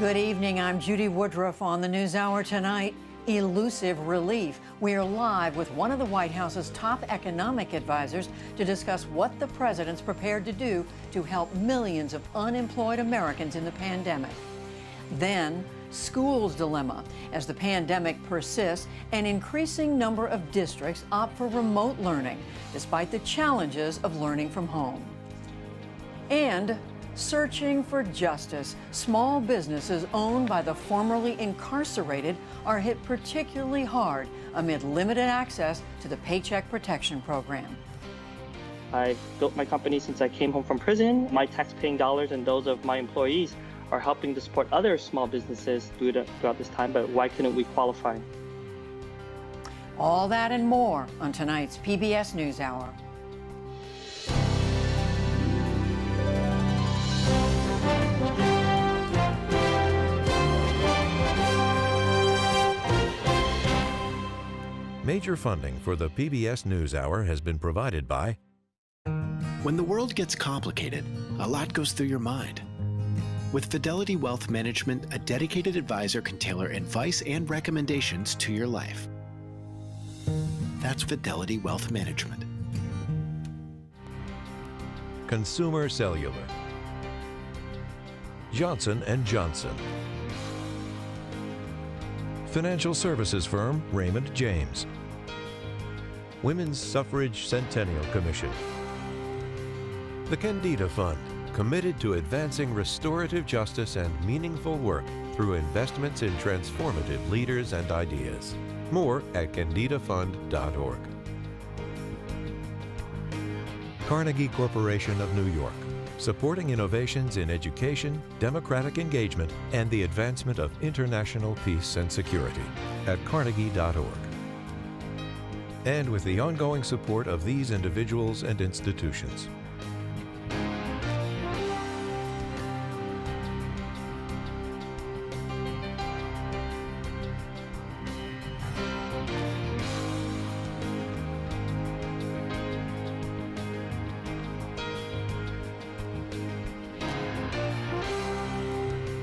Good evening. I'm Judy Woodruff on the NewsHour tonight. Elusive relief. We're live with one of the White House's top economic advisors to discuss what the president's prepared to do to help millions of unemployed Americans in the pandemic. Then, schools' dilemma. As the pandemic persists, an increasing number of districts opt for remote learning, despite the challenges of learning from home. And searching for justice. Small businesses owned by the formerly incarcerated are hit particularly hard amid limited access to the Paycheck Protection Program. I built my company since I came home from prison. My tax-paying dollars and those of my employees are helping to support other small businesses throughout this time, but why couldn't we qualify? All that and more on tonight's PBS NewsHour. Major funding for the PBS NewsHour has been provided by... When the world gets complicated, a lot goes through your mind. With Fidelity Wealth Management, a dedicated advisor can tailor advice and recommendations to your life. That's Fidelity Wealth Management. Consumer Cellular. Johnson & Johnson. Financial services firm Raymond James. Women's Suffrage Centennial Commission. The Kendeda Fund, committed to advancing restorative justice and meaningful work through investments in transformative leaders and ideas. More at kendedafund.org. Carnegie Corporation of New York, supporting innovations in education, democratic engagement, and the advancement of international peace and security at carnegie.org. And with the ongoing support of these individuals and institutions.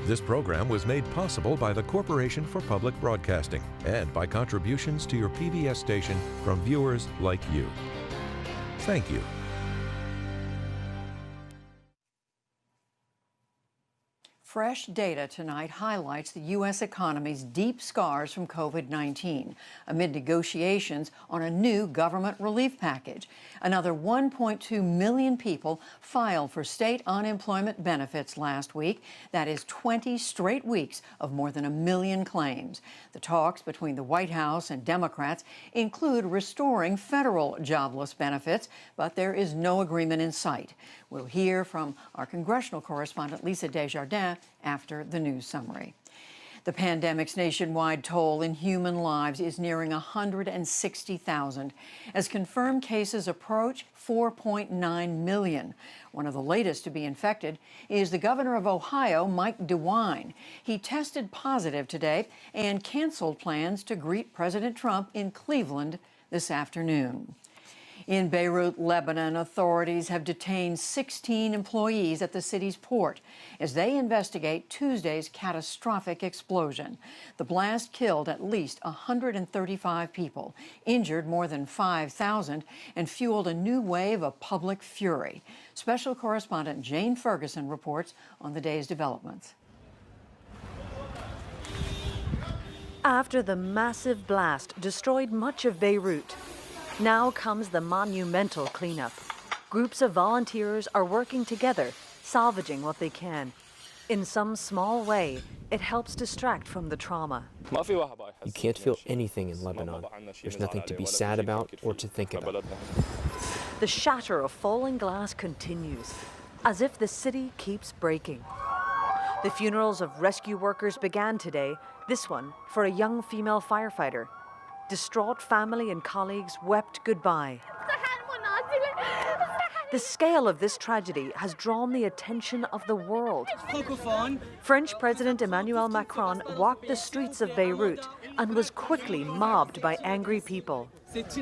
This program was made possible by the Corporation for Public Broadcasting and by contributions to your PBS station from viewers like you. Thank you. Fresh data tonight highlights the U.S. economy's deep scars from COVID-19 amid negotiations on a new government relief package. Another 1.2 million people filed for state unemployment benefits last week. That is 20 straight weeks of more than 1 million claims. The talks between the White House and Democrats include restoring federal jobless benefits, but there is no agreement in sight. We'll hear from our congressional correspondent Lisa Desjardins after the news summary. The pandemic's nationwide toll in human lives is nearing 160,000 as confirmed cases approach 4.9 million. One of the latest to be infected is the governor of Ohio, Mike DeWine. He tested positive today and canceled plans to greet President Trump in Cleveland this afternoon. In Beirut, Lebanon, authorities have detained 16 employees at the city's port as they investigate Tuesday's catastrophic explosion. The blast killed at least 135 people, injured more than 5,000, and fueled a new wave of public fury. Special correspondent Jane Ferguson reports on the day's developments. After the massive blast destroyed much of Beirut, now comes the monumental cleanup. Groups of volunteers are working together, salvaging what they can. In some small way, it helps distract from the trauma. You can't feel anything in Lebanon. There's nothing to be sad about or to think about. The shatter of falling glass continues, as if the city keeps breaking. The funerals of rescue workers began today, this one for a young female firefighter. Distraught family and colleagues wept goodbye. The scale of this tragedy has drawn the attention of the world. French President Emmanuel Macron walked the streets of Beirut and was quickly mobbed by angry people. It's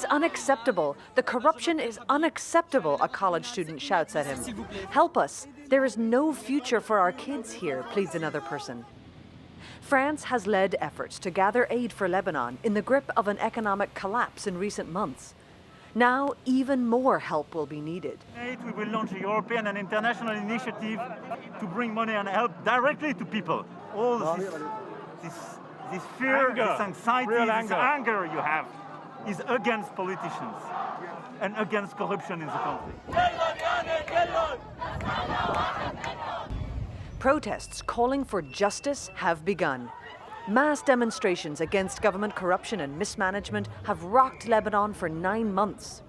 unacceptable. The corruption is unacceptable, a college student shouts at him. Help us. There is no future for our kids here, pleads another person. France has led efforts to gather aid for Lebanon in the grip of an economic collapse in recent months. Now, even more help will be needed. We will launch a European and international initiative to bring money and help directly to people. All this fear, this anxiety, this anger you have is against politicians and against corruption in the country. Protests calling for justice have begun. Mass demonstrations against government corruption and mismanagement have rocked Lebanon for 9 months.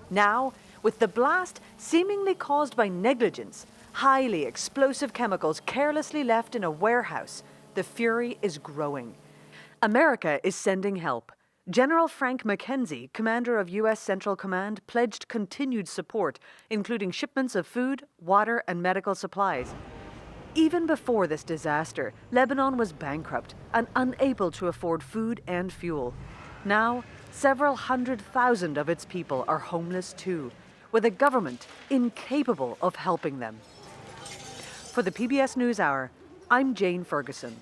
Now, with the blast seemingly caused by negligence, highly explosive chemicals carelessly left in a warehouse, the fury is growing. America is sending help. General Frank McKenzie, commander of U.S. Central Command, pledged continued support, including shipments of food, water, and medical supplies. Even before this disaster, Lebanon was bankrupt and unable to afford food and fuel. Now, several 100,000 of its people are homeless too, with a government incapable of helping them. For the PBS NewsHour, I'm Jane Ferguson.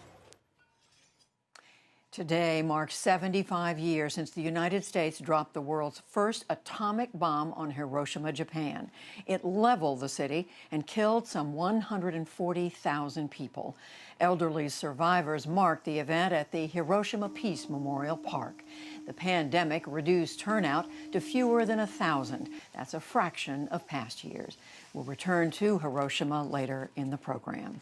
Today marks 75 years since the United States dropped the world's first atomic bomb on Hiroshima, Japan. It leveled the city and killed some 140,000 people. Elderly survivors marked the event at the Hiroshima Peace Memorial Park. The pandemic reduced turnout to fewer than 1,000. That's a fraction of past years. We'll return to Hiroshima later in the program.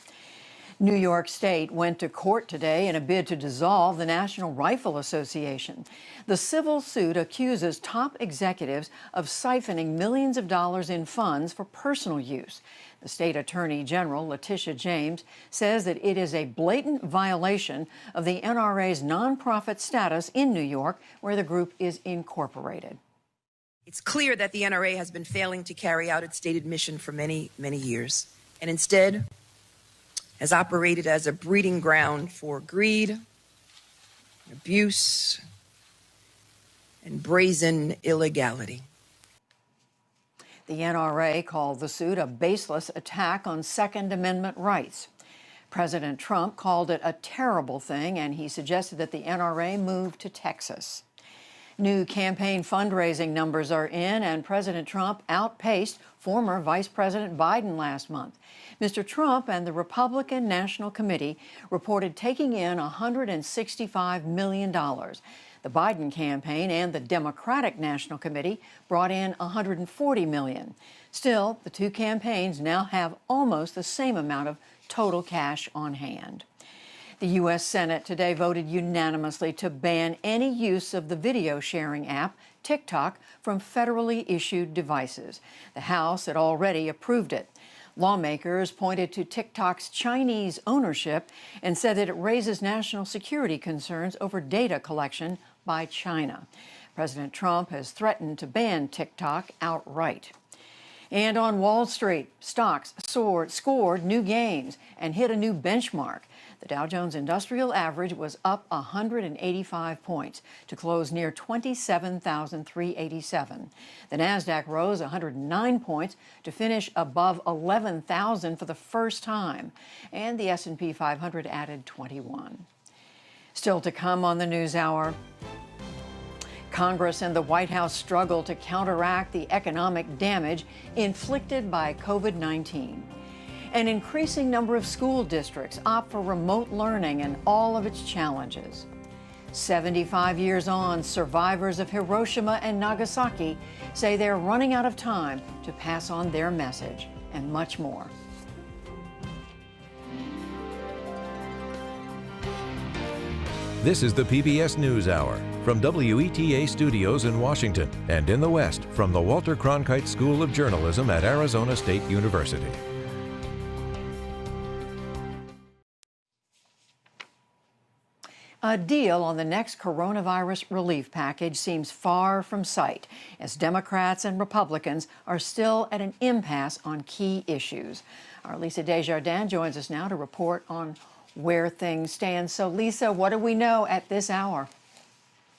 New York State went to court today in a bid to dissolve the National Rifle Association. The civil suit accuses top executives of siphoning millions of dollars in funds for personal use. The state attorney general, Letitia James, says that it is a blatant violation of the NRA's nonprofit status in New York, where the group is incorporated. It's clear that the NRA has been failing to carry out its stated mission for many, many years, and instead has operated as a breeding ground for greed, abuse, and brazen illegality. The NRA called the suit a baseless attack on Second Amendment rights. President Trump called it a terrible thing, and he suggested that the NRA move to Texas. New campaign fundraising numbers are in, and President Trump outpaced former Vice President Biden last month. Mr. Trump and the Republican National Committee reported taking in $165 million. The Biden campaign and the Democratic National Committee brought in $140 million. Still, the two campaigns now have almost the same amount of total cash on hand. The U.S. Senate today voted unanimously to ban any use of the video sharing app TikTok from federally issued devices. The House had already approved it. Lawmakers pointed to TikTok's Chinese ownership and said that it raises national security concerns over data collection by China. President Trump has threatened to ban TikTok outright. And on Wall Street, stocks scored new gains and hit a new benchmark. The Dow Jones Industrial Average was up 185 points to close near 27,387. The Nasdaq rose 109 points to finish above 11,000 for the first time, and the S&P 500 added 21. Still to come on the NewsHour. Congress and the White House struggle to counteract the economic damage inflicted by COVID-19. An increasing number of school districts opt for remote learning and all of its challenges. 75 years on, survivors of Hiroshima and Nagasaki say they're running out of time to pass on their message, and much more. This is the PBS NewsHour from WETA Studios in Washington and in the West from the Walter Cronkite School of Journalism at Arizona State University. A deal on the next coronavirus relief package seems far from sight, as Democrats and Republicans are still at an impasse on key issues. Our Lisa Desjardins joins us now to report on where things stand. So, Lisa, what do we know at this hour?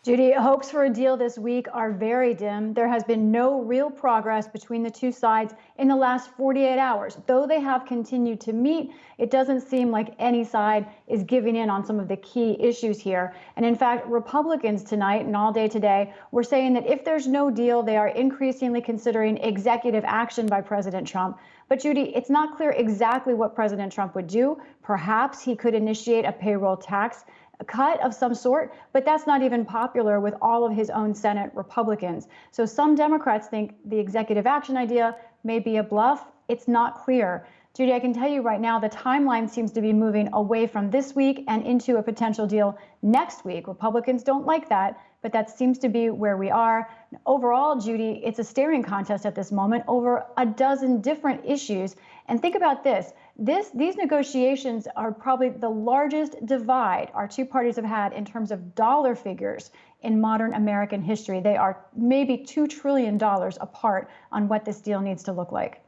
Judy, hopes for a deal this week are very dim. There has been no real progress between the two sides in the last 48 hours. Though they have continued to meet, it doesn't seem like any side is giving in on some of the key issues here. And in fact, Republicans tonight and all day today were saying that if there's no deal, they are increasingly considering executive action by President Trump. But Judy, it's not clear exactly what President Trump would do. Perhaps he could initiate a payroll tax cut of some sort, but that's not even popular with all of his own Senate Republicans. So some Democrats think the executive action idea may be a bluff. It's not clear. Judy, I can tell you right now, the timeline seems to be moving away from this week and into a potential deal next week. Republicans don't like that, but that seems to be where we are. Overall, Judy, it's a staring contest at this moment over a dozen different issues. And think about this. These negotiations are probably the largest divide our two parties have had in terms of dollar figures in modern American history. They are maybe $2 trillion apart on what this deal needs to look like.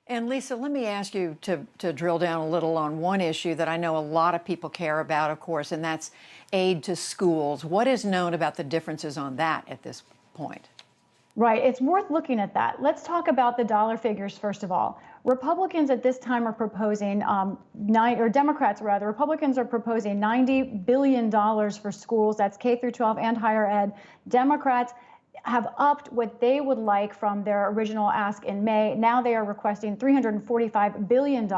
And Lisa, let me ask you to drill down a little on one issue that I know a lot of people care about, of course, and that's aid to schools. What is known about the differences on that at this point? Right. It's worth looking at that. Let's talk about the dollar figures first of all. Republicans at this time are proposing, Democrats rather, Republicans are proposing $90 billion for schools. That's K through 12 and higher ed. Democrats have upped what they would like from their original ask in May. Now they are requesting $345 billion.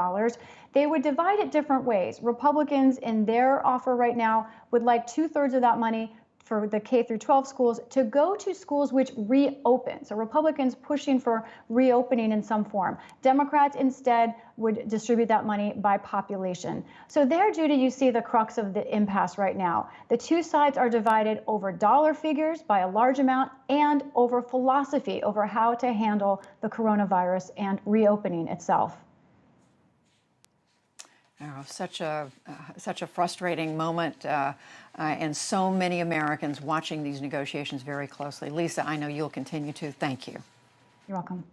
They would divide it different ways. Republicans in their offer right now would like 2/3 of that money for the K through 12 schools to go to schools which reopen. So Republicans pushing for reopening in some form. Democrats instead would distribute that money by population. So there, Judy, you see the crux of the impasse right now. The two sides are divided over dollar figures by a large amount and over philosophy, over how to handle the coronavirus and reopening itself. Oh, such a frustrating moment, and so many Americans watching these negotiations very closely. Lisa, I know you'll continue to. Thank you. You're welcome.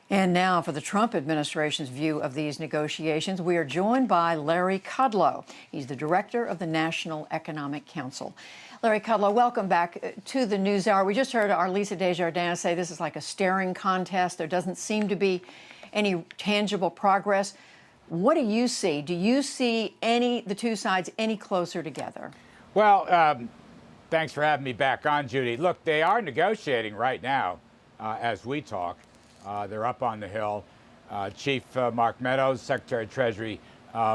And now for the Trump administration's view of these negotiations, we are joined by Larry Kudlow. He's the director of the National Economic Council. Larry Kudlow, welcome back to the NewsHour. We just heard our Lisa Desjardins say this is like a staring contest. There doesn't seem to be any tangible progress. What do you see? Do you see the two sides any closer together? Well, thanks for having me back on, Judy. Look, they are negotiating right now as we talk. They're up on the Hill. Chief Mark Meadows, Secretary of Treasury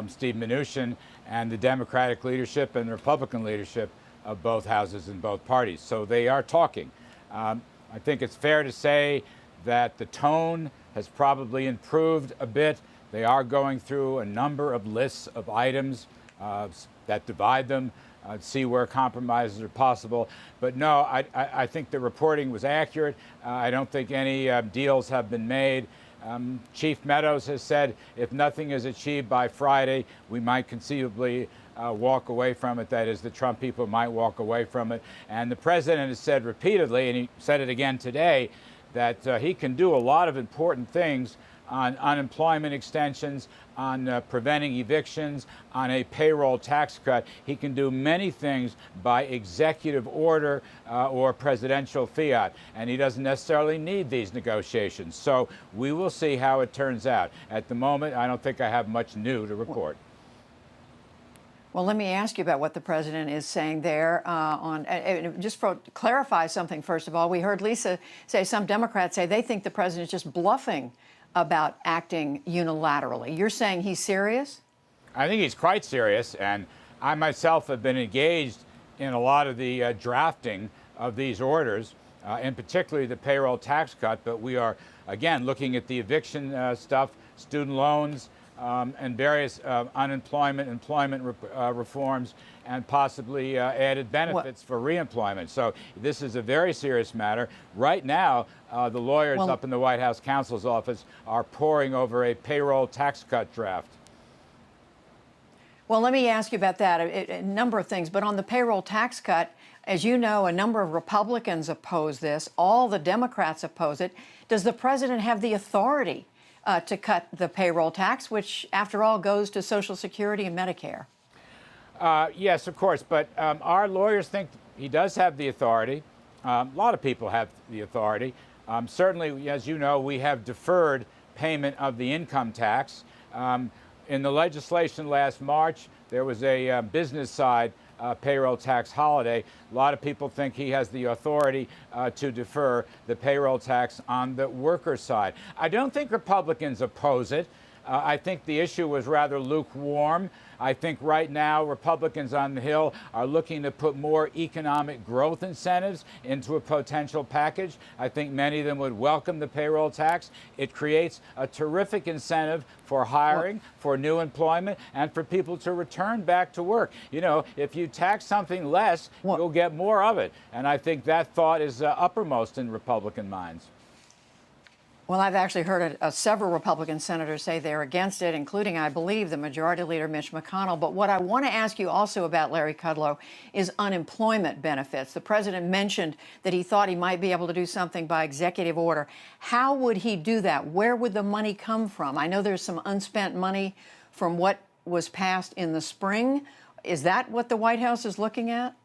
Steve Mnuchin, and the Democratic leadership and Republican leadership of both houses and both parties. So they are talking. I think it's fair to say that the tone has probably improved a bit. They are going through a number of lists of items that divide them, see where compromises are possible. But no, I think the reporting was accurate. I don't think any deals have been made. Chief Meadows has said if nothing is achieved by Friday, we might conceivably walk away from it. That is, the Trump people might walk away from it. And the president has said repeatedly, and he said it again today, that he can do a lot of important things on unemployment extensions, on preventing evictions, on a payroll tax cut. He can do many things by executive order or presidential fiat, and he doesn't necessarily need these negotiations. So we will see how it turns out. At the moment, I don't think I have much new to report. Well, let me ask you about what the president is saying there. Just to clarify something, first of all, we heard Lisa say some Democrats say they think the president is just bluffing about acting unilaterally. You're saying he's serious? I think he's quite serious, and I myself have been engaged in a lot of the drafting of these orders, in particularly the payroll tax cut. But we are, again, looking at the eviction stuff, student loans, and various employment reforms, and possibly added benefits for reemployment. So this is a very serious matter. Right now, the lawyers up in the White House counsel's office are poring over a payroll tax cut draft. Well, let me ask you about that. A number of things, but on the payroll tax cut, as you know, a number of Republicans oppose this. All the Democrats oppose it. Does the president have the authority to cut the payroll tax, which, after all, goes to Social Security and Medicare? Yes, of course, but our lawyers think he does have the authority. A lot of people have the authority. Certainly, as you know, we have deferred payment of the income tax. In the legislation last March, there was a business side payroll tax holiday. A lot of people think he has the authority to defer the payroll tax on the worker side. I don't think Republicans oppose it. I think the issue was rather lukewarm. I think right now Republicans on the Hill are looking to put more economic growth incentives into a potential package. I think many of them would welcome the payroll tax. It creates a terrific incentive for hiring, for new employment, and for people to return back to work. You know, if you tax something less, you'll get more of it. And I think that thought is uppermost in Republican minds. Well, I've actually heard several Republican senators say they're against it, including, I believe, the Majority Leader Mitch McConnell. But what I want to ask you also about, Larry Kudlow, is unemployment benefits. The president mentioned that he thought he might be able to do something by executive order. How would he do that? Where would the money come from? I know there's some unspent money from what was passed in the spring. Is that what the White House is looking at?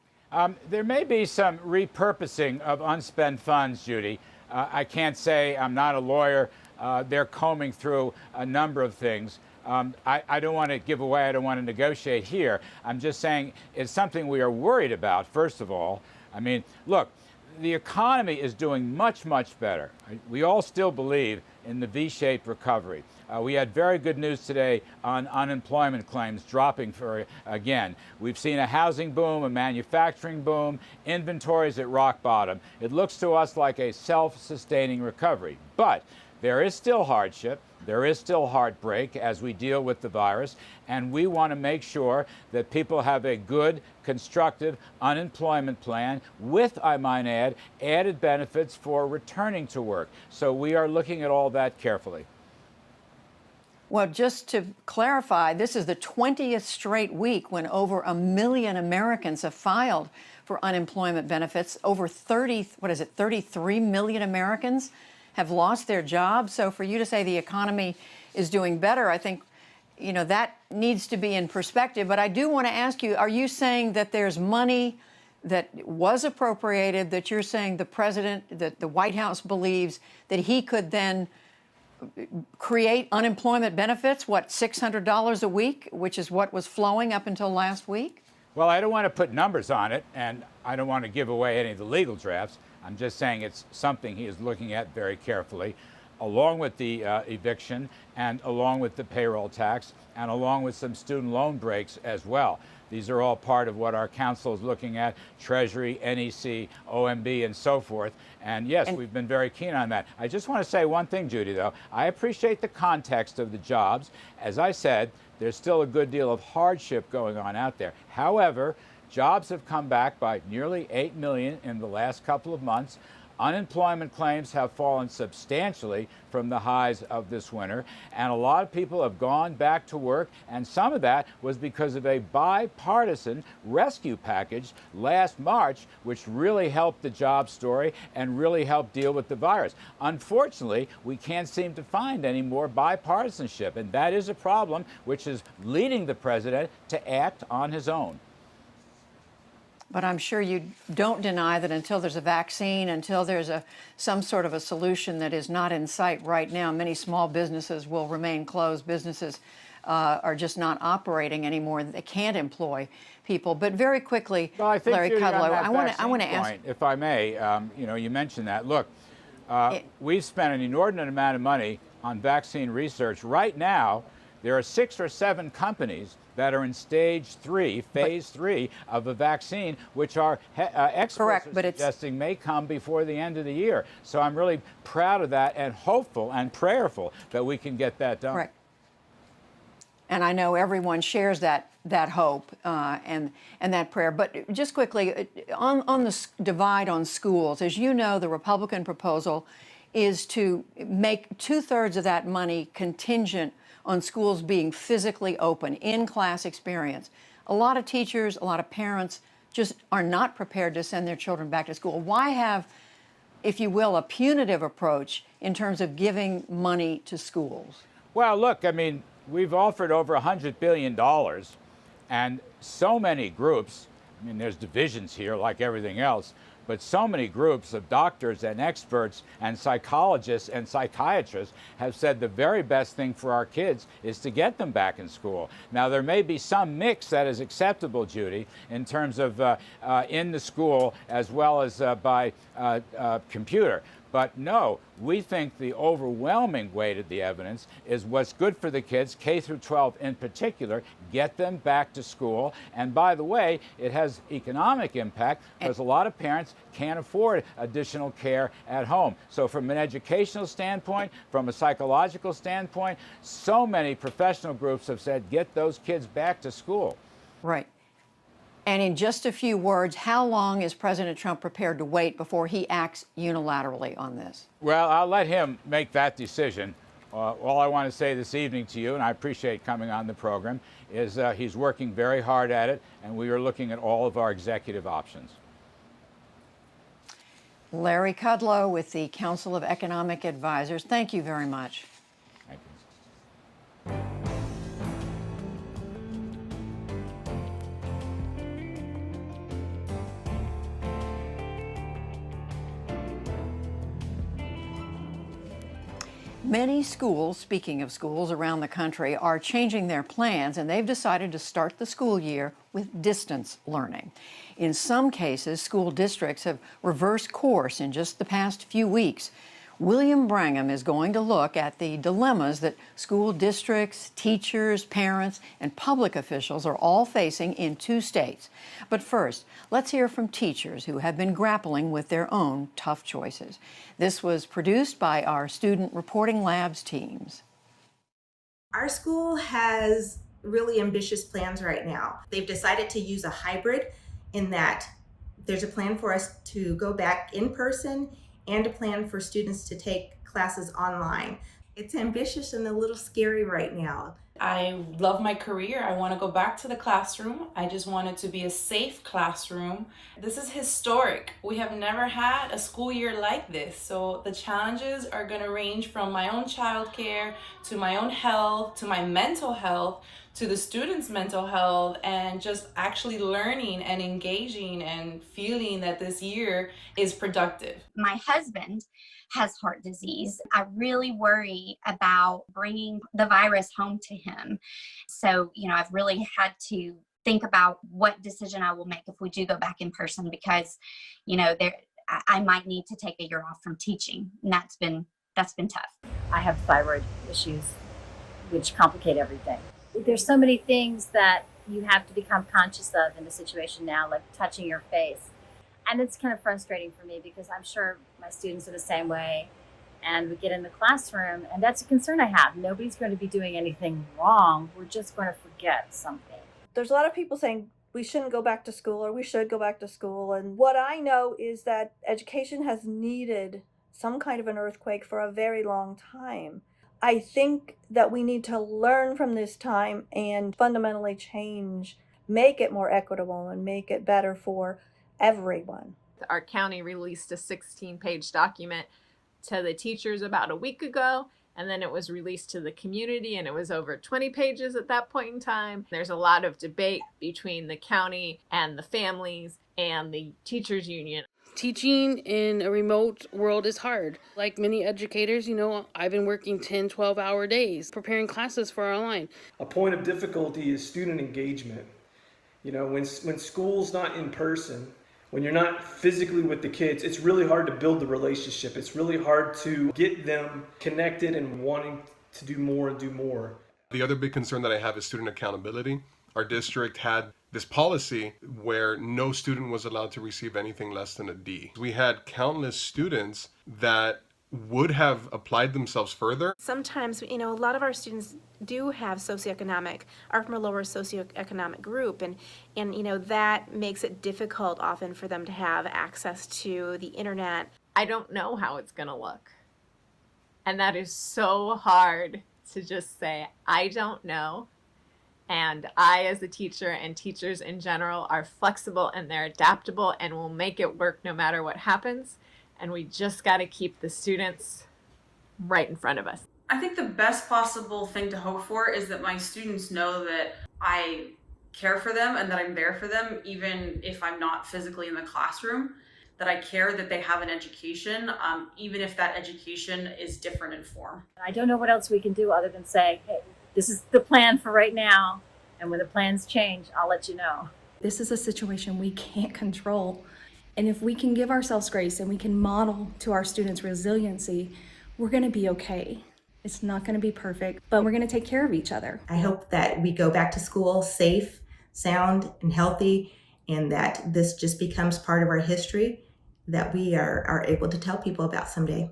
There may be some repurposing of unspent funds, Judy. I can't say, I'm not a lawyer. They're combing through a number of things. I don't want to give away, I don't want to negotiate here. I'm just saying it's something we are worried about, first of all. I mean, look, the economy is doing much, much better. We all still believe in the V-shaped recovery. We had very good news today on unemployment claims dropping again. We've seen a housing boom, a manufacturing boom, inventories at rock bottom. It looks to us like a self-sustaining recovery. But there is still hardship. There is still heartbreak as we deal with the virus, and we want to make sure that people have a good, constructive unemployment plan with, I might add, added benefits for returning to work. So we are looking at all that carefully. Well, just to clarify, this is the 20th straight week when over 1 million Americans have filed for unemployment benefits. Over 33 million Americans have lost their jobs. So for you to say the economy is doing better, I think, you know, that needs to be in perspective. But I do want to ask you, are you saying that there's money that was appropriated, that you're saying the president, that the White House believes that he could then create unemployment benefits, what, $600 a week, which is what was flowing up until last week? Well, I don't want to put numbers on it, and I don't want to give away any of the legal drafts. I'm just saying it's something he is looking at very carefully, along with the eviction and along with the payroll tax and along with some student loan breaks as well. These are all part of what our council is looking at, Treasury, NEC, OMB, and so forth. And yes, we've been very keen on that. I just want to say one thing, Judy, though. I appreciate the context of the jobs. As I said, there's still a good deal of hardship going on out there. However, jobs have come back by nearly 8 million in the last couple of months. Unemployment claims have fallen substantially from the highs of this winter, and a lot of people have gone back to work, and some of that was because of a bipartisan rescue package last March, which really helped the job story and really helped deal with the virus. Unfortunately, we can't seem to find any more bipartisanship, and that is a problem which is leading the president to act on his own. But I'm sure you don't deny that until there's a vaccine, until there's some sort of a solution that is not in sight right now, many small businesses will remain closed. Businesses are just not operating anymore. They can't employ people. But very quickly, well, I think, Larry Judy, Kudlow, I want to ask, if I may, you know, you mentioned that. Look, we've spent an inordinate amount of money on vaccine research. Right now, there are 6 or 7 companies that are in phase 3 of a vaccine, which are experts are suggesting may come before the end of the year. So I'm really proud of that and hopeful and prayerful that we can get that done. Correct. And I know everyone shares that hope and that prayer. But just quickly, on the divide on schools, as you know, the Republican proposal is to make 2/3 of that money contingent on schools being physically open, in-class experience. A lot of teachers, a lot of parents just are not prepared to send their children back to school. Why have, if you will, a punitive approach in terms of giving money to schools? Well, look, I mean, we've offered over $100 billion, and so many groups, I mean, there's divisions here like everything else, but so many groups of doctors and experts and psychologists and psychiatrists have said the very best thing for our kids is to get them back in school. Now, there may be some mix that is acceptable, Judy, in terms of in the school as well as by computer. But no, we think the overwhelming weight of the evidence is what's good for the kids, K through 12 in particular, get them back to school. And by the way, it has economic impact because a lot of parents can't afford additional care at home. So from an educational standpoint, from a psychological standpoint, so many professional groups have said, get those kids back to school. Right. And in just a few words, how long is President Trump prepared to wait before he acts unilaterally on this? Well, I'll let him make that decision. All I want to say this evening to you, and I appreciate coming on the program, is he's working very hard at it, and we are looking at all of our executive options. Larry Kudlow with the Council of Economic Advisors, thank you very much. Thank you. Many schools, speaking of schools around the country, are changing their plans, and they've decided to start the school year with distance learning. In some cases, school districts have reversed course in just the past few weeks. William Brangham is going to look at the dilemmas that school districts, teachers, parents, and public officials are all facing in 2 states. But first, let's hear from teachers who have been grappling with their own tough choices. This was produced by our Student Reporting Labs teams. Our school has really ambitious plans right now. They've decided to use a hybrid in that there's a plan for us to go back in person and a plan for students to take classes online. It's ambitious and a little scary right now. I love my career. I want to go back to the classroom. I just want it to be a safe classroom. This is historic. We have never had a school year like this. So the challenges are going to range from my own childcare to my own health, to my mental health, to the students' mental health, and just actually learning and engaging and feeling that this year is productive. My husband has heart disease. I really worry about bringing the virus home to him. So, I've really had to think about what decision I will make if we do go back in person, because, I might need to take a year off from teaching, and that's been tough. I have thyroid issues, which complicate everything. There's so many things that you have to become conscious of in the situation now, like touching your face. And it's kind of frustrating for me because I'm sure my students are the same way. And we get in the classroom, and that's a concern I have. Nobody's going to be doing anything wrong. We're just going to forget something. There's a lot of people saying we shouldn't go back to school or we should go back to school. And what I know is that education has needed some kind of an earthquake for a very long time. I think that we need to learn from this time and fundamentally change, make it more equitable and make it better for everyone. Our county released a 16-page document to the teachers about a week ago, and then it was released to the community, and it was over 20 pages at that point in time. There's a lot of debate between the county and the families and the teachers union. Teaching in a remote world is hard. Like many educators, I've been working 10, 12-hour days preparing classes for online. A point of difficulty is student engagement. When school's not in person, when you're not physically with the kids, it's really hard to build the relationship. It's really hard to get them connected and wanting to do more and do more. The other big concern that I have is student accountability. Our district had this policy where no student was allowed to receive anything less than a D. We had countless students that would have applied themselves further. Sometimes, a lot of our students do have are from a lower socioeconomic group, and that makes it difficult often for them to have access to the internet. I don't know how it's going to look. And that is so hard to just say, I don't know. And I, as a teacher, and teachers in general, are flexible and they're adaptable and will make it work no matter what happens. And we just got to keep the students right in front of us. I think the best possible thing to hope for is that my students know that I care for them and that I'm there for them, even if I'm not physically in the classroom, that I care that they have an education, even if that education is different in form. I don't know what else we can do other than say, hey, this is the plan for right now, and when the plans change, I'll let you know. This is a situation we can't control, and if we can give ourselves grace and we can model to our students resiliency, we're going to be okay. It's not going to be perfect, but we're going to take care of each other. I hope that we go back to school safe, sound, and healthy, and that this just becomes part of our history that we are able to tell people about someday.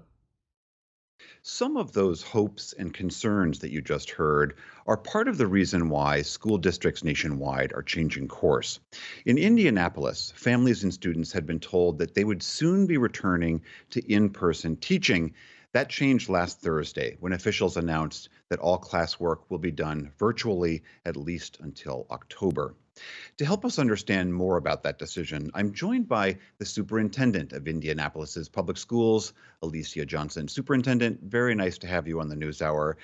Some of those hopes and concerns that you just heard are part of the reason why school districts nationwide are changing course. In Indianapolis, families and students had been told that they would soon be returning to in-person teaching. That changed last Thursday when officials announced that all classwork will be done virtually at least until October. To help us understand more about that decision, I'm joined by the superintendent of Indianapolis's public schools, Alicia Johnson. Superintendent, very nice to have you on the NewsHour.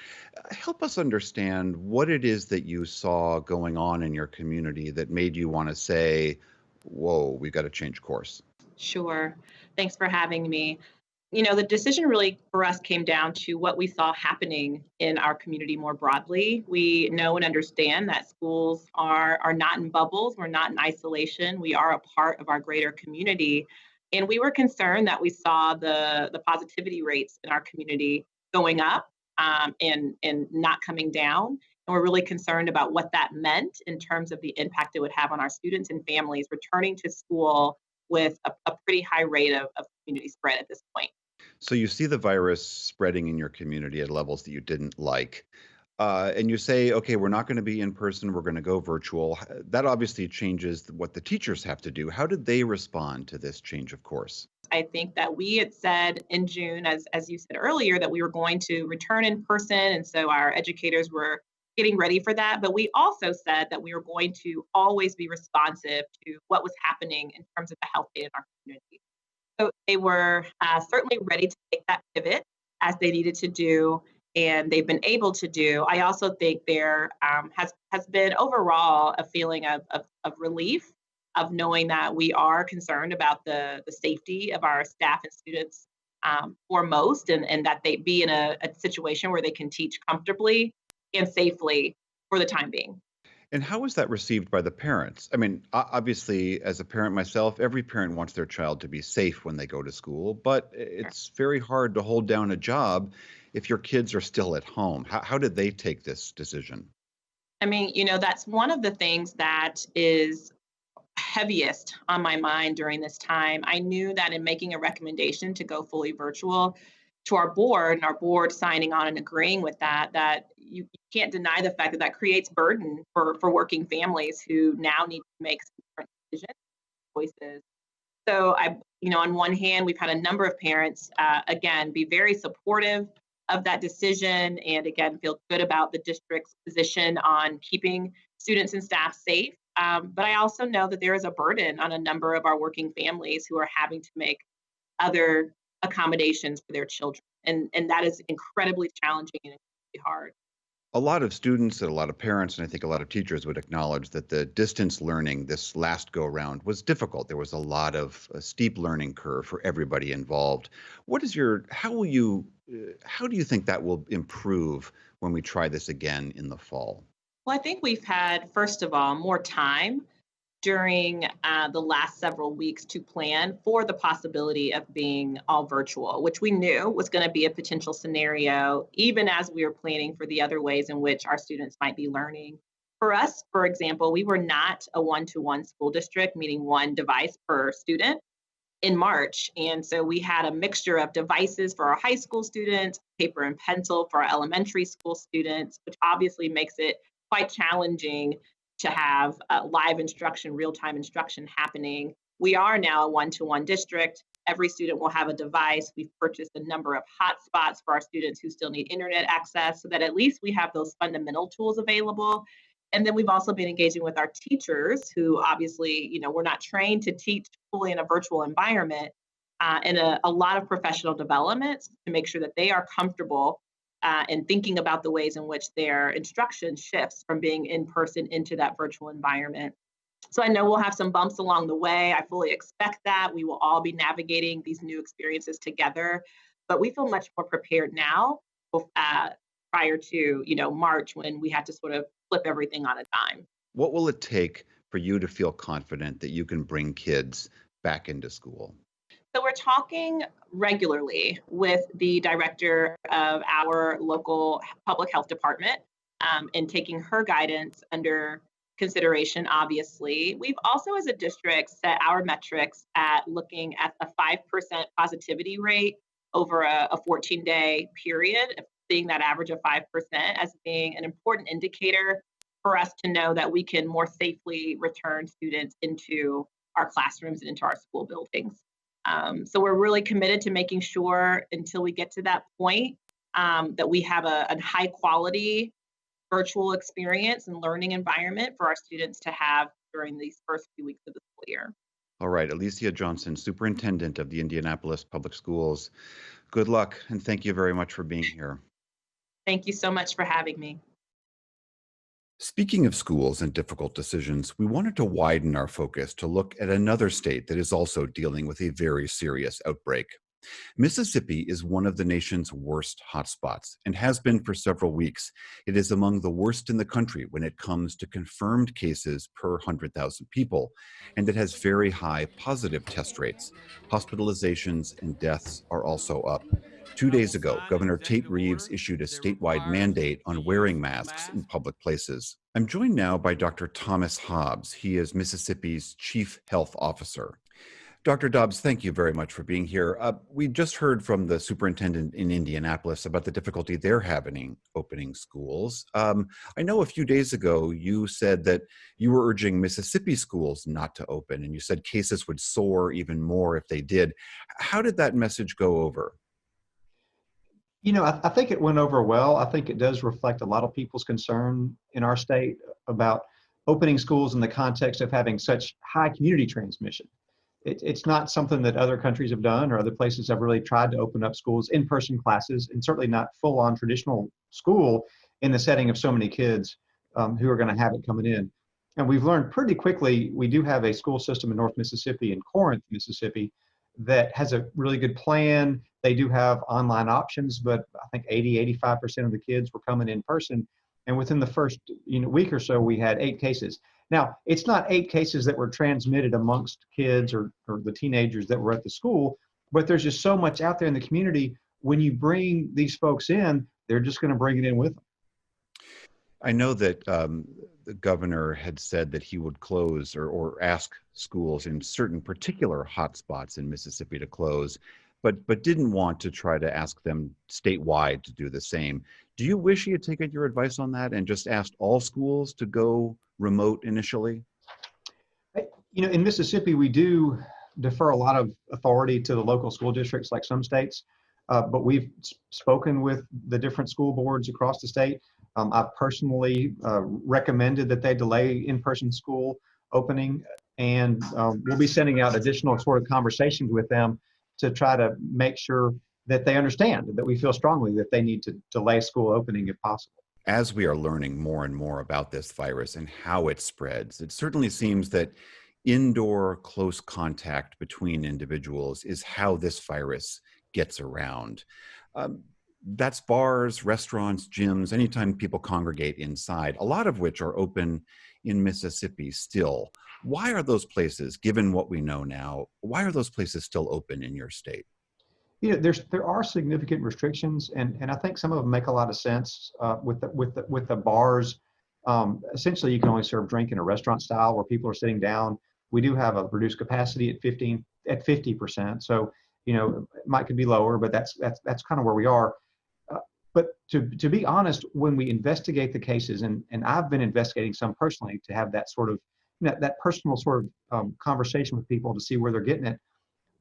Help us understand what it is that you saw going on in your community that made you want to say, whoa, we've got to change course. Sure. Thanks for having me. You know, the decision really for us came down to what we saw happening in our community more broadly. We know and understand that schools are not in bubbles. We're not in isolation. We are a part of our greater community. And we were concerned that we saw the positivity rates in our community going up and not coming down. And we're really concerned about what that meant in terms of the impact it would have on our students and families returning to school with a pretty high rate of community spread at this point. So you see the virus spreading in your community at levels that you didn't like. And you say, okay, we're not going to be in person, we're going to go virtual. That obviously changes what the teachers have to do. How did they respond to this change of course? I think that we had said in June, as you said earlier, that we were going to return in person. And so our educators were getting ready for that. But we also said that we were going to always be responsive to what was happening in terms of the health data in our community. So they were certainly ready to take that pivot as they needed to do, and they've been able to do. I also think there has been overall a feeling of relief of knowing that we are concerned about the safety of our staff and students foremost, and that they be in a situation where they can teach comfortably and safely for the time being. And how was that received by the parents? I mean, obviously, as a parent myself, every parent wants their child to be safe when they go to school, but it's very hard to hold down a job if your kids are still at home. How did they take this decision? I mean, you know, that's one of the things that is heaviest on my mind during this time. I knew that in making a recommendation to go fully virtual to our board, and our board signing on and agreeing with that you can't deny the fact that that creates burden for working families who now need to make some different decisions, choices. So on one hand, we've had a number of parents, again, be very supportive of that decision and again, feel good about the district's position on keeping students and staff safe. But I also know that there is a burden on a number of our working families who are having to make other accommodations for their children. And that is incredibly challenging and incredibly hard. A lot of students and a lot of parents, and I think a lot of teachers would acknowledge that the distance learning this last go round was difficult. There was a lot of a steep learning curve for everybody involved. How do you think that will improve when we try this again in the fall? Well, I think we've had, first of all, more time during the last several weeks to plan for the possibility of being all virtual, which we knew was going to be a potential scenario, even as we were planning for the other ways in which our students might be learning. For us, for example, we were not a one-to-one school district, meaning one device per student in March. And so we had a mixture of devices for our high school students, paper and pencil for our elementary school students, which obviously makes it quite challenging to have live instruction, real-time instruction happening. We are now a one-to-one district. Every student will have a device. We've purchased a number of hotspots for our students who still need internet access so that at least we have those fundamental tools available. And then we've also been engaging with our teachers who obviously, we're not trained to teach fully in a virtual environment, and a lot of professional developments to make sure that they are comfortable and thinking about the ways in which their instruction shifts from being in person into that virtual environment. So I know we'll have some bumps along the way. I fully expect that. We will all be navigating these new experiences together, but we feel much more prepared now prior to, March, when we had to sort of flip everything on a dime. What will it take for you to feel confident that you can bring kids back into school? So we're talking regularly with the director of our local public health department and taking her guidance under consideration, obviously. We've also, as a district, set our metrics at looking at a 5% positivity rate over a 14-day period, seeing that average of 5% as being an important indicator for us to know that we can more safely return students into our classrooms and into our school buildings. So we're really committed to making sure until we get to that point that we have a high quality virtual experience and learning environment for our students to have during these first few weeks of the school year. All right, Alicia Johnson, Superintendent of the Indianapolis Public Schools. Good luck, and thank you very much for being here. Thank you so much for having me. Speaking of schools and difficult decisions, we wanted to widen our focus to look at another state that is also dealing with a very serious outbreak. Mississippi is one of the nation's worst hotspots and has been for several weeks. It is among the worst in the country when it comes to confirmed cases per 100,000 people, and it has very high positive test rates. Hospitalizations and deaths are also up. 2 days ago, Governor Tate Reeves issued a statewide mandate on wearing masks in public places. I'm joined now by Dr. Thomas Hobbs. He is Mississippi's Chief Health Officer. Dr. Dobbs, thank you very much for being here. We just heard from the superintendent in Indianapolis about the difficulty they're having opening schools. I know a few days ago you said that you were urging Mississippi schools not to open, and you said cases would soar even more if they did. How did that message go over? I think it went over well. I think it does reflect a lot of people's concern in our state about opening schools in the context of having such high community transmission. It's not something that other countries have done or other places have really tried to open up schools, in-person classes, and certainly not full-on traditional school in the setting of so many kids who are going to have it coming in. And we've learned pretty quickly, we do have a school system in North Mississippi, in Corinth, Mississippi, that has a really good plan. They do have online options, but I think 85% of the kids were coming in person. And within the first week or so, we had 8 cases. Now, it's not 8 cases that were transmitted amongst kids or the teenagers that were at the school, but there's just so much out there in the community. When you bring these folks in, they're just going to bring it in with them. I know that the governor had said that he would close or ask schools in certain particular hotspots in Mississippi to close, but didn't want to try to ask them statewide to do the same. Do you wish he had taken your advice on that and just asked all schools to go remote initially? In Mississippi, we do defer a lot of authority to the local school districts like some states, but we've spoken with the different school boards across the state. I've personally recommended that they delay in-person school opening, and we'll be sending out additional sort of conversations with them to try to make sure that they understand that we feel strongly that they need to delay school opening if possible. As we are learning more and more about this virus and how it spreads, it certainly seems that indoor close contact between individuals is how this virus gets around. That's bars, restaurants, gyms, anytime people congregate inside, a lot of which are open in Mississippi still. Why are those places, given what we know now, why are those places still open in your state? There are significant restrictions, and I think some of them make a lot of sense. With the bars, essentially you can only serve drink in a restaurant style where people are sitting down. We do have a reduced capacity at 50%, so it could be lower, but that's kind of where we are. But to be honest, when we investigate the cases, and I've been investigating some personally to have that sort of that personal sort of conversation with people to see where they're getting it.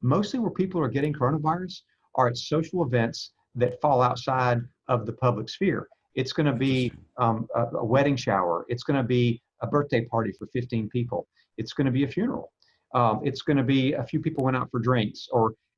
mostly where people are getting coronavirus are at social events that fall outside of the public sphere. It's going to be a wedding shower. It's going to be a birthday party for 15 people. It's going to be a funeral. It's going to be a few people went out for drinks.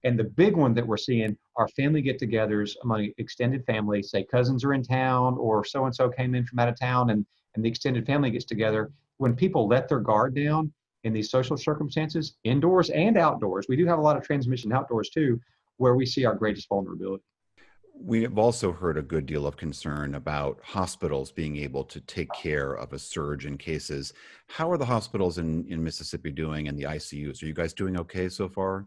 And the big one that we're seeing are family get-togethers among extended family. Say cousins are in town, or so-and-so came in from out of town, and the extended family gets together. When people let their guard down in these social circumstances, indoors and outdoors, we do have a lot of transmission outdoors too, where we see our greatest vulnerability. We have also heard a good deal of concern about hospitals being able to take care of a surge in cases. How are the hospitals in Mississippi doing, and the ICUs? Are you guys doing okay so far?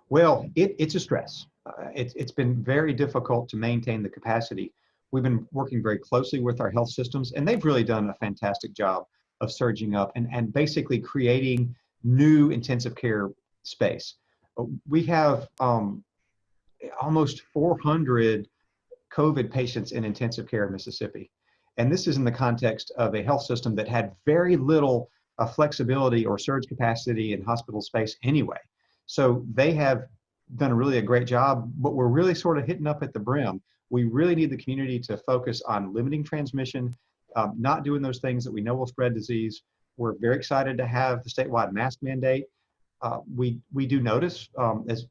Well, it's a stress. It's been very difficult to maintain the capacity. We've been working very closely with our health systems, and they've really done a fantastic job of surging up and basically creating new intensive care space. We have almost 400 COVID patients in intensive care in Mississippi. And this is in the context of a health system that had very little flexibility or surge capacity in hospital space anyway. So they have done really a great job, but we're really sort of hitting up at the brim. We really need the community to focus on limiting transmission, not doing those things that we know will spread disease. We're very excited to have the statewide mask mandate. We do notice, as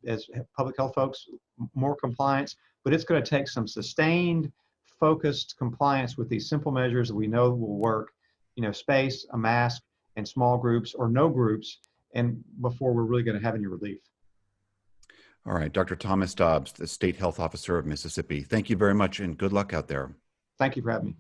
public health folks, more compliance, but it's going to take some sustained, focused compliance with these simple measures that we know will work, space, a mask, and small groups or no groups, and before we're really going to have any relief. All right, Dr. Thomas Dobbs, the State Health Officer of Mississippi, thank you very much and good luck out there. Thank you for having me.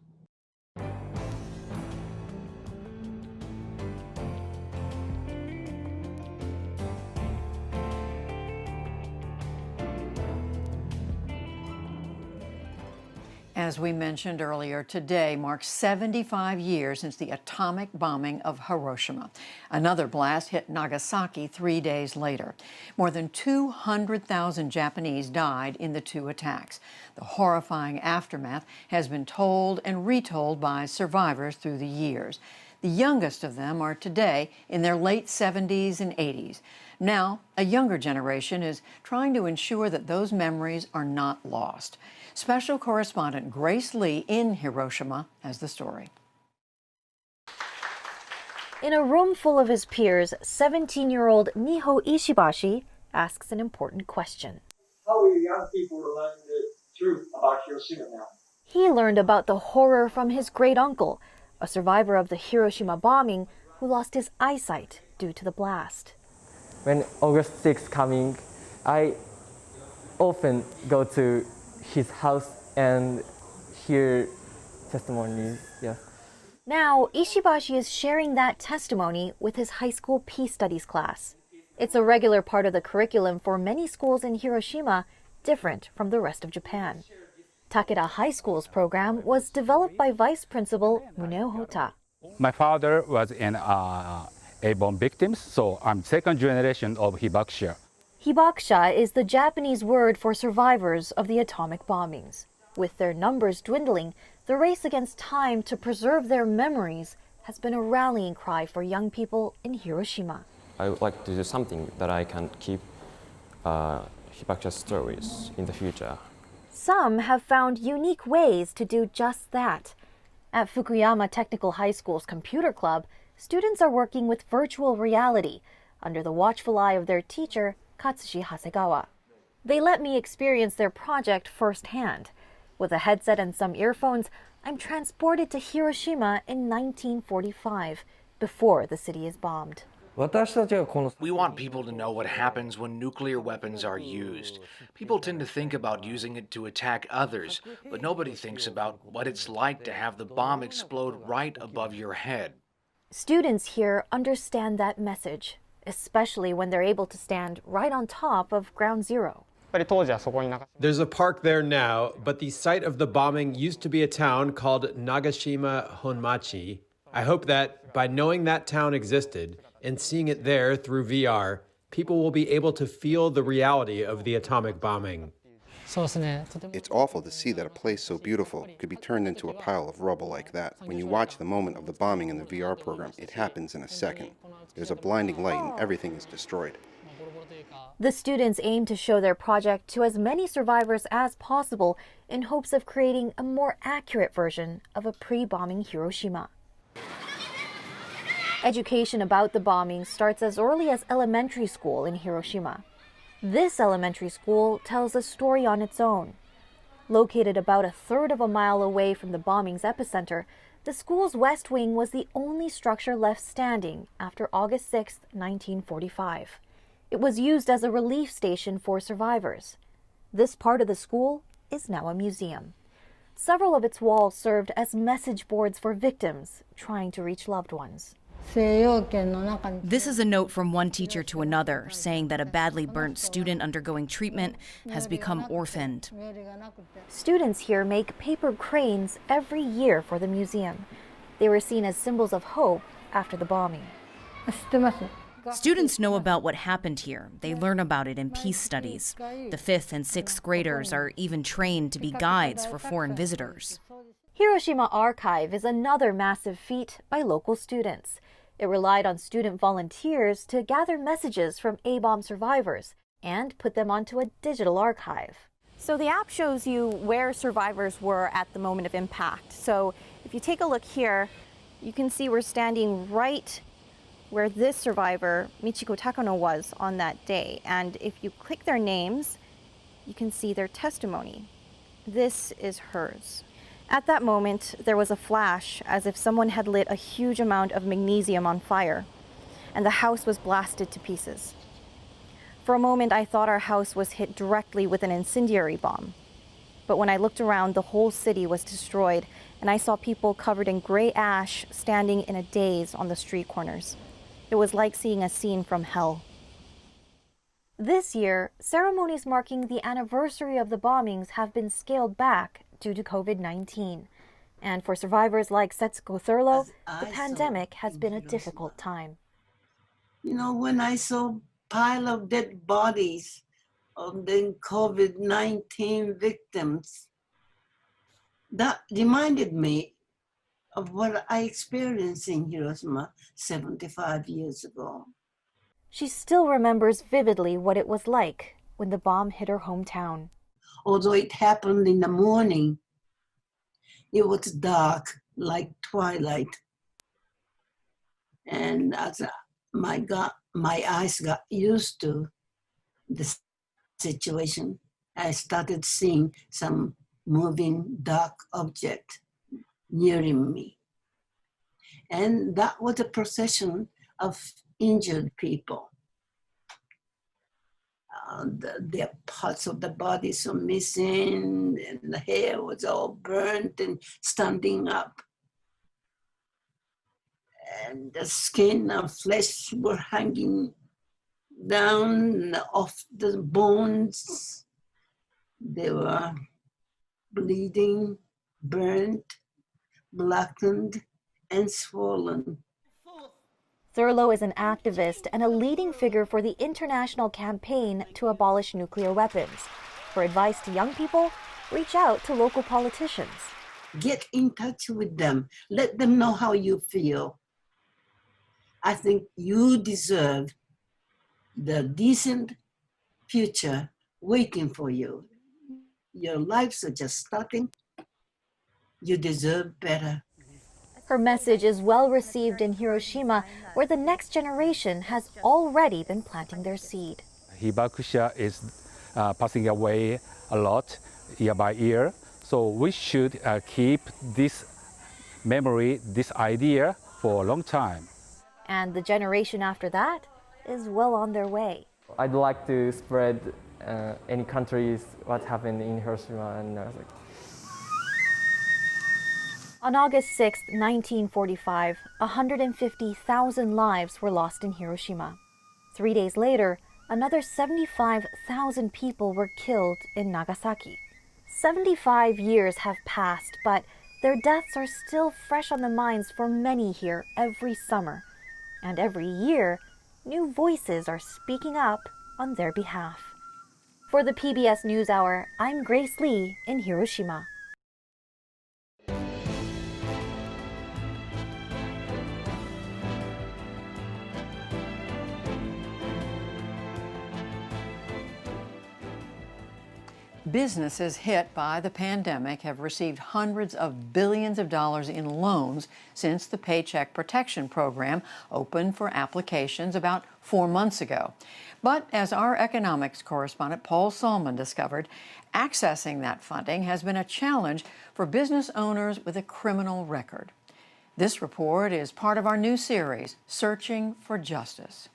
As we mentioned earlier, today marks 75 years since the atomic bombing of Hiroshima. Another blast hit Nagasaki 3 days later. More than 200,000 Japanese died in the two attacks. The horrifying aftermath has been told and retold by survivors through the years. The youngest of them are today in their late 70s and 80s. Now, a younger generation is trying to ensure that those memories are not lost. Special correspondent Grace Lee in Hiroshima has the story. In a room full of his peers, 17-year-old Niho Ishibashi asks an important question. How will young people learn the truth about Hiroshima now? He learned about the horror from his great-uncle, a survivor of the Hiroshima bombing who lost his eyesight due to the blast. When August 6th coming, I often go to his house and hear testimonies. Yes. Now, Ishibashi is sharing that testimony with his high school peace studies class. It's a regular part of the curriculum for many schools in Hiroshima, different from the rest of Japan. Takeda High School's program was developed by Vice Principal Muneo Hota. My father was an A-bomb victim, so I'm second generation of hibakusha. Hibakusha is the Japanese word for survivors of the atomic bombings. With their numbers dwindling, the race against time to preserve their memories has been a rallying cry for young people in Hiroshima. I would like to do something that I can keep hibakusha stories in the future. Some have found unique ways to do just that. At Fukuyama Technical High School's computer club, students are working with virtual reality under the watchful eye of their teacher, Katsushi Hasegawa. They let me experience their project firsthand. With a headset and some earphones, I'm transported to Hiroshima in 1945, before the city is bombed. We want people to know what happens when nuclear weapons are used. People tend to think about using it to attack others, but nobody thinks about what it's like to have the bomb explode right above your head. Students here understand that message, especially when they're able to stand right on top of Ground Zero. There's a park there now, but the site of the bombing used to be a town called Nagashima Honmachi. I hope that by knowing that town existed and seeing it there through VR, people will be able to feel the reality of the atomic bombing. It's awful to see that a place so beautiful could be turned into a pile of rubble like that. When you watch the moment of the bombing in the VR program, it happens in a second. There's a blinding light and everything is destroyed. The students aim to show their project to as many survivors as possible in hopes of creating a more accurate version of a pre-bombing Hiroshima. Education about the bombing starts as early as elementary school in Hiroshima. This elementary school tells a story on its own. Located about 1/3 of a mile away from the bombing's epicenter, the school's west wing was the only structure left standing after August 6, 1945. It was used as a relief station for survivors. This part of the school is now a museum. Several of its walls served as message boards for victims trying to reach loved ones. This is a note from one teacher to another, saying that a badly burnt student undergoing treatment has become orphaned. Students here make paper cranes every year for the museum. They were seen as symbols of hope after the bombing. Students know about what happened here. They learn about it in peace studies. The 5th and 6th graders are even trained to be guides for foreign visitors. Hiroshima Archive is another massive feat by local students. It relied on student volunteers to gather messages from A-bomb survivors and put them onto a digital archive. So the app shows you where survivors were at the moment of impact. So if you take a look here, you can see we're standing right where this survivor, Michiko Takano, was on that day. And if you click their names, you can see their testimony. This is hers. At that moment, there was a flash as if someone had lit a huge amount of magnesium on fire, and the house was blasted to pieces. For a moment, I thought our house was hit directly with an incendiary bomb. But when I looked around, the whole city was destroyed, and I saw people covered in gray ash standing in a daze on the street corners. It was like seeing a scene from hell. This year, ceremonies marking the anniversary of the bombings have been scaled back due to COVID-19. And for survivors like Setsuko Thurlow, the pandemic has been a difficult time. You know, when I saw pile of dead bodies of the COVID-19 victims, that reminded me of what I experienced in Hiroshima 75 years ago. She still remembers vividly what it was like when the bomb hit her hometown. Although it happened in the morning, it was dark like twilight. And as my eyes got used to the situation, I started seeing some moving dark object nearing me. And that was a procession of injured people. The parts of the bodies were missing, and the hair was all burnt and standing up. And the skin and flesh were hanging down off the bones. They were bleeding, burnt, blackened, and swollen. Thurlow is an activist and a leading figure for the international campaign to abolish nuclear weapons. For advice to young people, reach out to local politicians. Get in touch with them. Let them know how you feel. I think you deserve the decent future waiting for you. Your lives are just starting. You deserve better. Her message is well received in Hiroshima, where the next generation has already been planting their seed. Hibakusha is passing away a lot year by year, so we should keep this memory, this idea for a long time. And the generation after that is well on their way. I'd like to spread any countries what happened in Hiroshima, and I was like, on August 6, 1945, 150,000 lives were lost in Hiroshima. 3 days later, another 75,000 people were killed in Nagasaki. 75 years have passed, but their deaths are still fresh on the minds for many here every summer. And every year, new voices are speaking up on their behalf. For the PBS NewsHour, I'm Grace Lee in Hiroshima. Businesses hit by the pandemic have received hundreds of billions of dollars in loans since the Paycheck Protection Program opened for applications about 4 months ago. But as our economics correspondent Paul Solman discovered, accessing that funding has been a challenge for business owners with a criminal record. This report is part of our new series, Searching for Justice.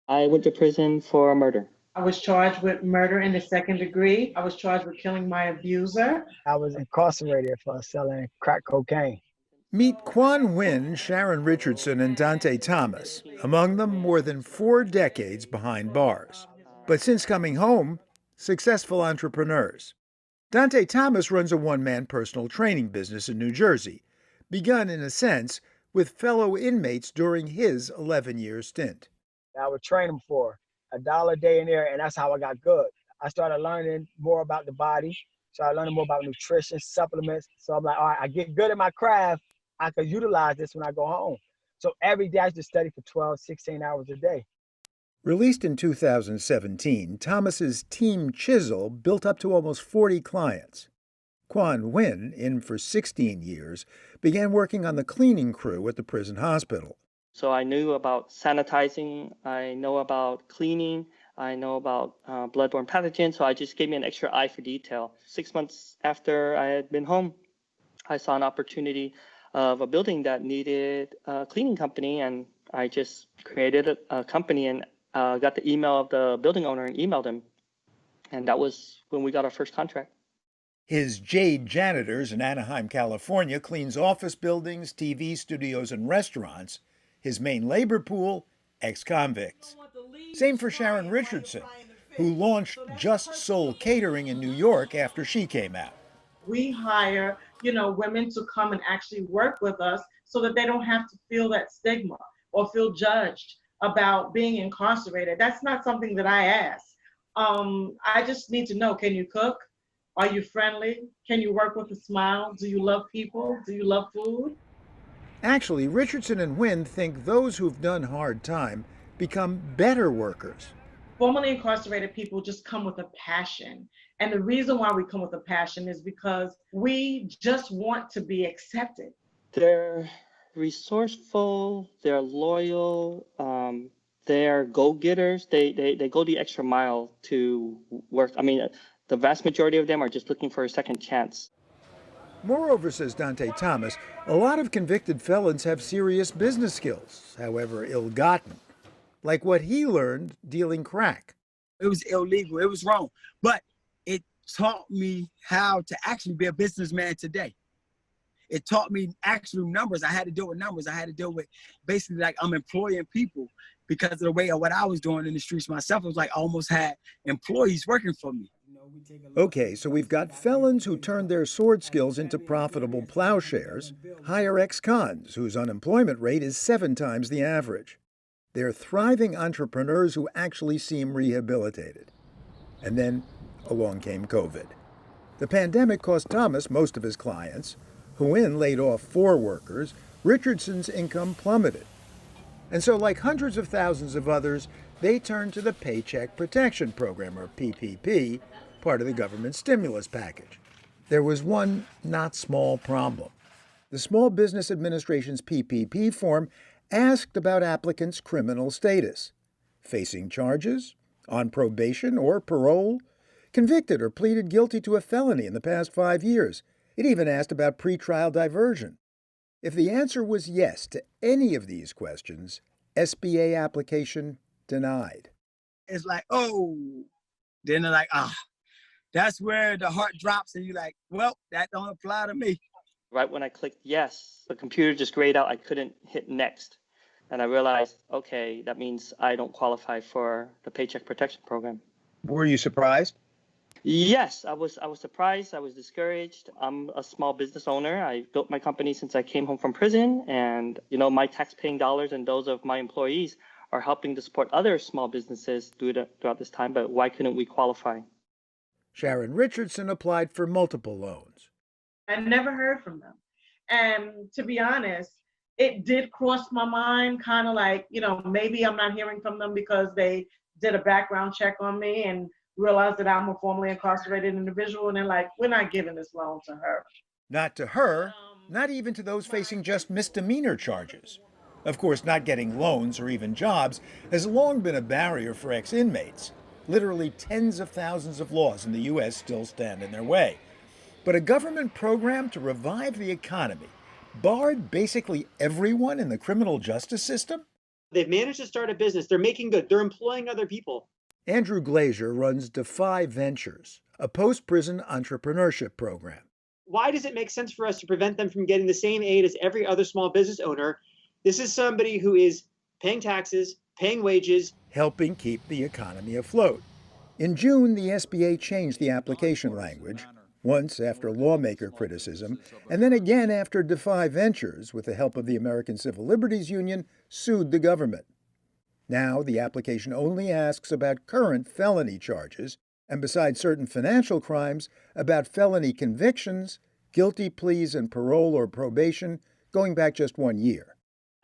I went to prison for murder. I was charged with murder in the 2nd degree. I was charged with killing my abuser. I was incarcerated for selling crack cocaine. Meet Quan Nguyen, Sharon Richardson, and Dante Thomas, among them more than 4 decades behind bars. But since coming home, successful entrepreneurs. Dante Thomas runs a one-man personal training business in New Jersey, begun in a sense with fellow inmates during his 11-year stint. I would train them for $1 a day in there, and that's how I got good. I started learning more about the body, started learning more about nutrition, supplements. So I'm like, all right, I get good at my craft. I could utilize this when I go home. So every day I used to study for 12, 16 hours a day. Released in 2017, Thomas's Team Chisel built up to almost 40 clients. Quan Nguyen, in for 16 years, began working on the cleaning crew at the prison hospital. So I knew about sanitizing, I know about cleaning, I know about bloodborne pathogens, so I just gave me an extra eye for detail. 6 months after I had been home, I saw an opportunity of a building that needed a cleaning company, and I just created a company and got the email of the building owner and emailed him. And that was when we got our first contract. His Jade Janitors in Anaheim, California, cleans office buildings, TV studios, and restaurants. His main labor pool, ex-convicts. Same for Sharon Richardson, who launched Just Soul Catering in New York after she came out. We hire, women to come and actually work with us so that they don't have to feel that stigma or feel judged about being incarcerated. That's not something that I ask. I just need to know, can you cook? Are you friendly? Can you work with a smile? Do you love people? Do you love food? Actually, Richardson and Nguyen think those who've done hard time become better workers. Formerly incarcerated people just come with a passion. And the reason why we come with a passion is because we just want to be accepted. They're resourceful, they're loyal, they're go-getters. They go the extra mile to work. I mean, the vast majority of them are just looking for a second chance. Moreover, says Dante Thomas, a lot of convicted felons have serious business skills, however ill-gotten, like what he learned dealing crack. It was illegal, it was wrong, but it taught me how to actually be a businessman today. It taught me actual numbers. I had to deal with numbers. I had to deal with basically like I'm employing people because of the way of what I was doing in the streets myself. It was like I almost had employees working for me. Okay, so we've got felons who turned their sword skills into profitable plowshares, hire ex-cons whose unemployment rate is 7 times the average. They're thriving entrepreneurs who actually seem rehabilitated. And then along came COVID. The pandemic cost Thomas most of his clients. Nguyen laid off 4 workers. Richardson's income plummeted. And so, like hundreds of thousands of others, they turned to the Paycheck Protection Program, or PPP, part of the government stimulus package. There was one not small problem. The Small Business Administration's PPP form asked about applicants' criminal status, facing charges, on probation or parole, convicted or pleaded guilty to a felony in the past 5 years. It even asked about pretrial diversion. If the answer was yes to any of these questions, SBA application denied. It's like, oh, then they're like, that's where the heart drops and you're like, well, that don't apply to me. Right when I clicked yes, the computer just grayed out. I couldn't hit next. And I realized, okay, that means I don't qualify for the Paycheck Protection Program. Were you surprised? Yes, I was surprised. I was discouraged. I'm a small business owner. I built my company since I came home from prison. And, my tax-paying dollars and those of my employees are helping to support other small businesses throughout this time. But why couldn't we qualify? Sharon Richardson applied for multiple loans. I never heard from them. And to be honest, it did cross my mind, kind of like, maybe I'm not hearing from them because they did a background check on me and realize that I'm a formerly incarcerated individual, and they're like, we're not giving this loan to her. Not to her, not even to those facing just misdemeanor charges. Of course, not getting loans or even jobs has long been a barrier for ex-inmates. Literally tens of thousands of laws in the U.S. still stand in their way. But a government program to revive the economy barred basically everyone in the criminal justice system? They've managed to start a business. They're making good. They're employing other people. Andrew Glazier runs Defy Ventures, a post-prison entrepreneurship program. Why does it make sense for us to prevent them from getting the same aid as every other small business owner? This is somebody who is paying taxes, paying wages, helping keep the economy afloat. In June, the SBA changed the application language, once after lawmaker criticism, and then again after Defy Ventures, with the help of the American Civil Liberties Union, sued the government. Now, the application only asks about current felony charges, and besides certain financial crimes, about felony convictions, guilty pleas and parole or probation, going back just 1 year.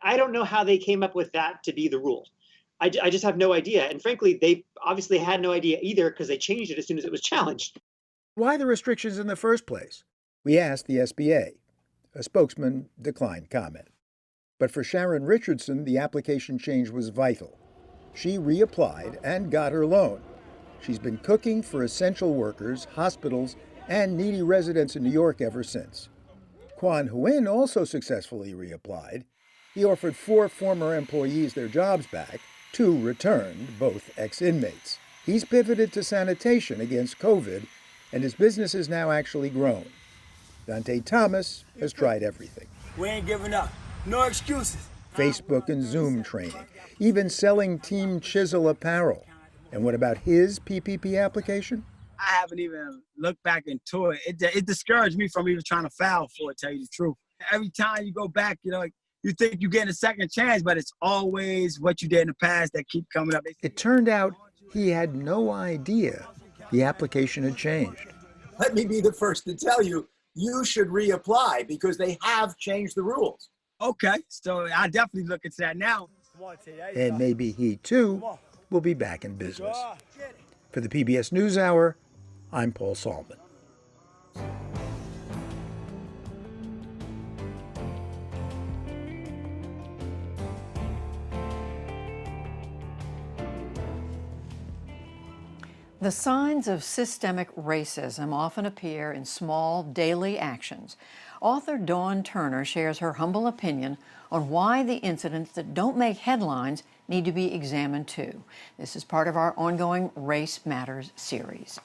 I don't know how they came up with that to be the rule. I just have no idea. And frankly, they obviously had no idea either because they changed it as soon as it was challenged. Why the restrictions in the first place? We asked the SBA. A spokesman declined comment. But for Sharon Richardson, the application change was vital. She reapplied and got her loan. She's been cooking for essential workers, hospitals, and needy residents in New York ever since. Quan Huynh also successfully reapplied. He offered 4 former employees their jobs back. 2 returned, both ex-inmates. He's pivoted to sanitation against COVID, and his business is now actually grown. Dante Thomas has tried everything. We ain't giving up. No excuses. Facebook and Zoom training, even selling Team Chisel apparel. And what about his PPP application? I haven't even looked back into it. It discouraged me from even trying to file for it, tell you the truth. Every time you go back, you think you're getting a second chance, but it's always what you did in the past that keep coming up. It turned out he had no idea the application had changed. Let me be the first to tell you, you should reapply because they have changed the rules. Okay, so I definitely look into that now. And maybe he, too, will be back in business. For the PBS NewsHour, I'm Paul Salman. The signs of systemic racism often appear in small daily actions. Author Dawn Turner shares her humble opinion on why the incidents that don't make headlines need to be examined too. This is part of our ongoing Race Matters series.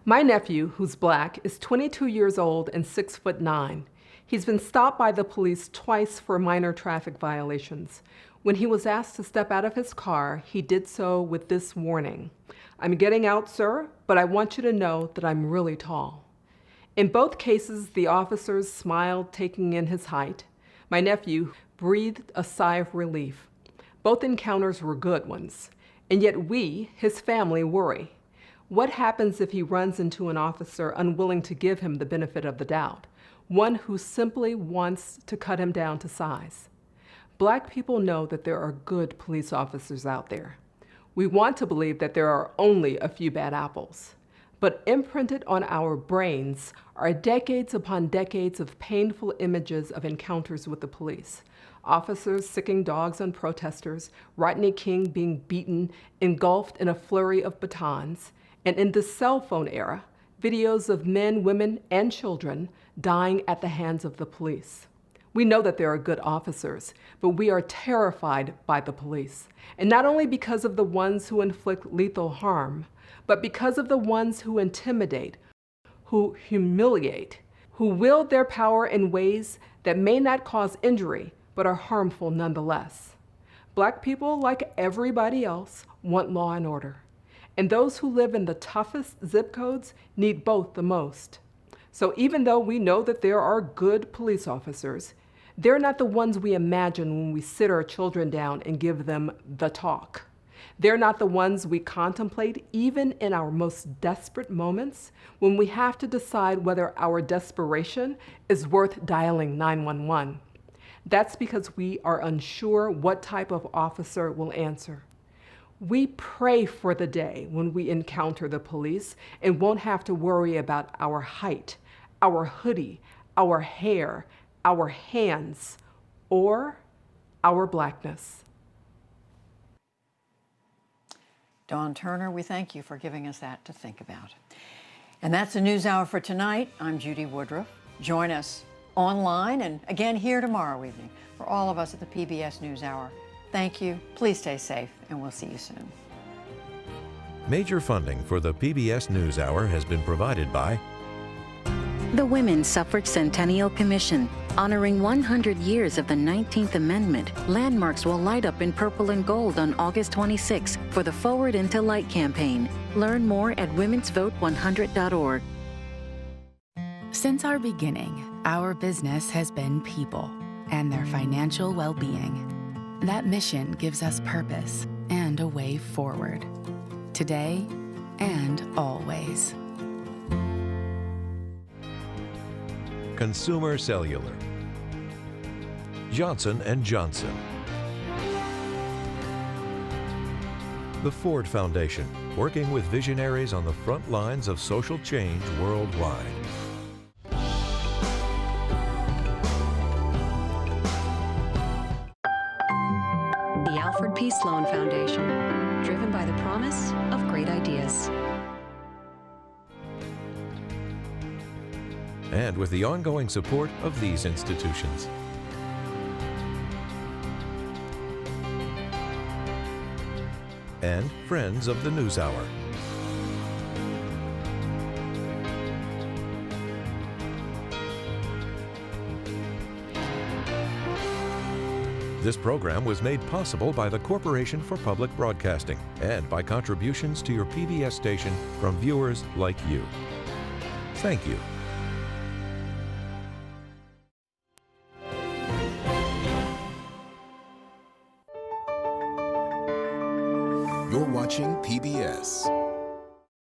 My nephew, who's black, is 22 years old and 6'9". He's been stopped by the police twice for minor traffic violations. When he was asked to step out of his car, he did so with this warning: "I'm getting out, sir, but I want you to know that I'm really tall." In both cases, the officers smiled, taking in his height. My nephew breathed a sigh of relief. Both encounters were good ones, and yet we, his family, worry. What happens if he runs into an officer unwilling to give him the benefit of the doubt, one who simply wants to cut him down to size? Black people know that there are good police officers out there. We want to believe that there are only a few bad apples. But imprinted on our brains are decades upon decades of painful images of encounters with the police. Officers sicking dogs on protesters, Rodney King being beaten, engulfed in a flurry of batons, and in the cell phone era, videos of men, women, and children dying at the hands of the police. We know that there are good officers, but we are terrified by the police. And not only because of the ones who inflict lethal harm, but because of the ones who intimidate, who humiliate, who wield their power in ways that may not cause injury, but are harmful nonetheless. Black people, like everybody else, want law and order. And those who live in the toughest zip codes need both the most. So even though we know that there are good police officers, they're not the ones we imagine when we sit our children down and give them the talk. They're not the ones we contemplate even in our most desperate moments when we have to decide whether our desperation is worth dialing 911. That's because we are unsure what type of officer will answer. We pray for the day when we encounter the police and won't have to worry about our height, our hoodie, our hair, our hands, or our blackness. Dawn Turner, we thank you for giving us that to think about. And that's the NewsHour for tonight. I'm Judy Woodruff. Join us online and again here tomorrow evening. For all of us at the PBS NewsHour, thank you. Please stay safe, and we'll see you soon. Major funding for the PBS NewsHour has been provided by the Women's Suffrage Centennial Commission. Honoring 100 years of the 19th Amendment, landmarks will light up in purple and gold on August 26 for the Forward into Light campaign. Learn more at womensvote100.org. Since our beginning, our business has been people and their financial well-being. That mission gives us purpose and a way forward, today and always. Consumer Cellular, Johnson & Johnson, the Ford Foundation, working with visionaries on the front lines of social change worldwide. The Alfred P. Sloan Foundation, driven by the promise of great ideas. And with the ongoing support of these institutions. And friends of the NewsHour. This program was made possible by the Corporation for Public Broadcasting and by contributions to your PBS station from viewers like you. Thank you. You're watching PBS.